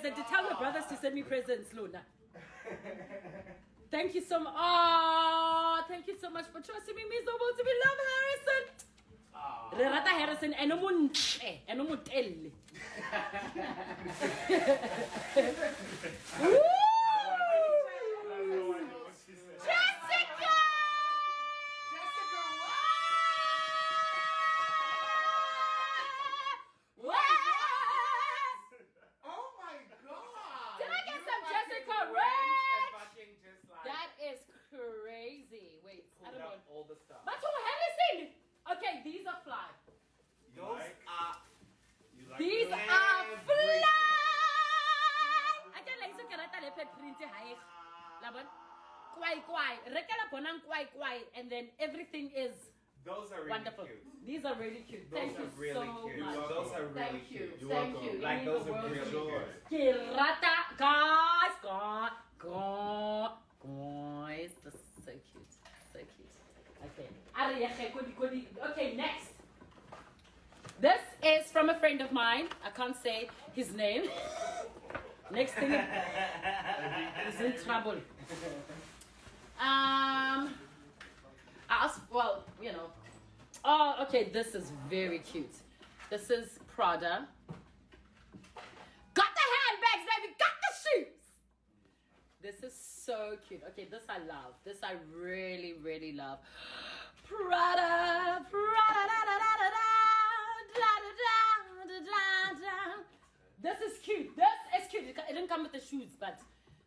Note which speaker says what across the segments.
Speaker 1: present. To tell your brothers to send me presents, Luna. Thank you so much. Oh, thank you so much for trusting me, Miss Noble, to be love, Harrison. Renata Harrison, Jessica! What?
Speaker 2: Oh my god!
Speaker 1: Did I get some Jessica Red? That is crazy. Wait, I don't know.
Speaker 2: All the stuff.
Speaker 1: But Harrison! Okay, these are fly. These are fly! I can like so karata leopard print high. Labon? Kwai. Rekala bonang kwai. And then everything is
Speaker 2: those are really
Speaker 1: wonderful.
Speaker 2: Cute.
Speaker 1: These are really cute.
Speaker 2: Those
Speaker 1: Thank
Speaker 2: are
Speaker 1: you
Speaker 2: really
Speaker 1: so
Speaker 2: cute.
Speaker 1: much.
Speaker 2: Those are really
Speaker 1: Thank
Speaker 2: cute.
Speaker 1: you. Thank you.
Speaker 2: Like those are really good.
Speaker 1: Kirata, guys. This is so cute. So cute. Okay. Okay, next. This is from a friend of mine. I can't say his name. Next thing is in trouble. I asked, well, you know. Oh, okay, this is very cute. This is Prada. Got the handbags, baby, got the shoes. This is so cute. Okay, this I love. This I really, really love. Prada. This is cute. This is cute. It didn't come with the shoes, but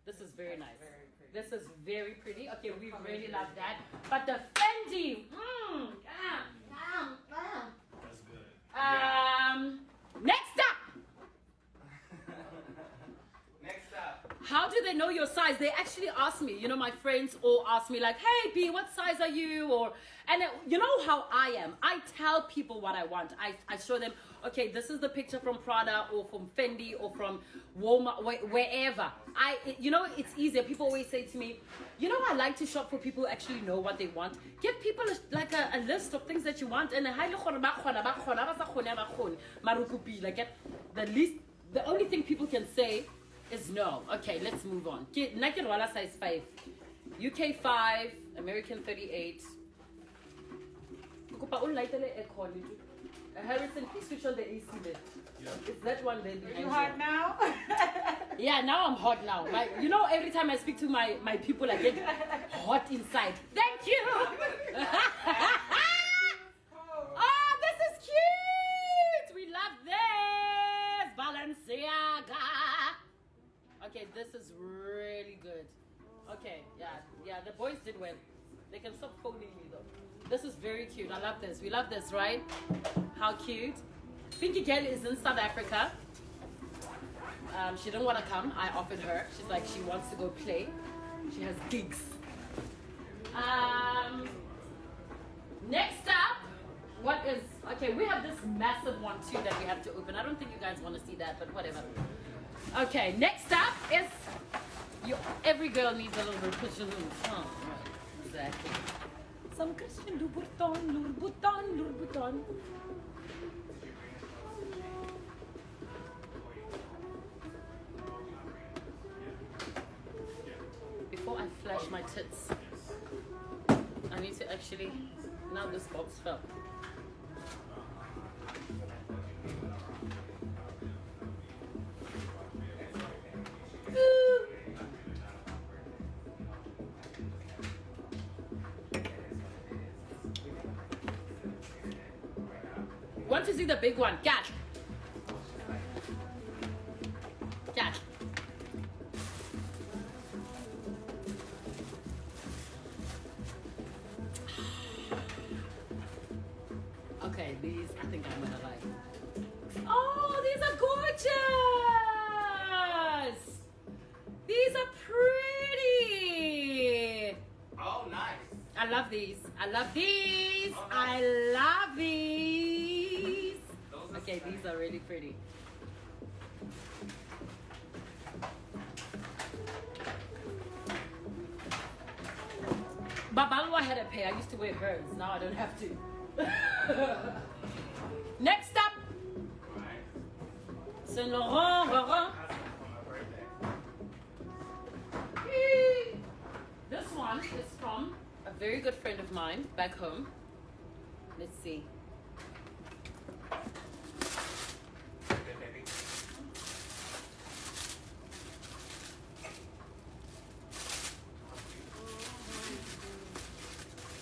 Speaker 1: this is very nice. This is very pretty. Okay, we really love that. But the Fendi.
Speaker 2: That's good.
Speaker 1: Next up.
Speaker 2: Next up.
Speaker 1: How do they know your size? They actually ask me. You know, my friends all ask me like, "Hey, B, what size are you?" And you know how I am. I tell people what I want. I show them, okay, this is the picture from Prada or from Fendi or from Walmart, wherever. You know, it's easier. People always say to me, you know, I like to shop for people who actually know what they want. Give people like a list of things that you want, and like the only thing people can say is no. Okay, let's move on. Naked Wala size 5. UK 5, American 38. Harrison, please switch on the AC there. Yeah. Is that one there?
Speaker 3: Are you hot now?
Speaker 1: Yeah, now I'm hot now. You know, every time I speak to my people, I get hot inside. Thank you. Oh, this is cute. We love this. Balenciaga. Okay, this is really good. Okay, yeah, the boys did well. They can stop phoning me though. This is very cute. I love this. We love this, right? How cute. Pinky Girl is in South Africa. She didn't want to come. I offered her. She's like, she wants to go play. She has gigs. Next up, what is... Okay, we have this massive one too that we have to open. I don't think you guys want to see that, but whatever. Okay, next up is... every girl needs a little bit of Christian Louboutin. Oh, right. Exactly. Some Christian Louboutin. Before I flash my tits, I need to actually... Now this box fell. Want to see the big one? Catch. Okay, these I think I'm gonna like. Oh, these are gorgeous. These are pretty.
Speaker 2: Oh, nice.
Speaker 1: I love these. Oh, nice. I love these. Okay, these are really pretty. Babalwa had a pair. I used to wear hers. Now I don't have to. Next up, Saint Laurent. very good friend of mine back home. Let's see.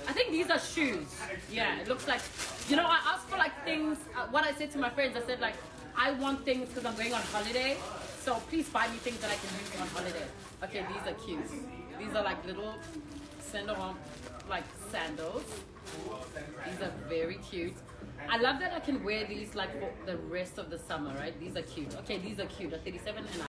Speaker 1: I think these are shoes. Yeah, it looks like, you know, I asked for like things, what I said to my friends, I said like, I want things because I'm going on holiday. So please buy me things that I can use on holiday. Okay, these are cute. These are like little like sandals. These are very cute. I love that I can wear these like for the rest of the summer, right? These are cute. Okay, these are cute. At 37 and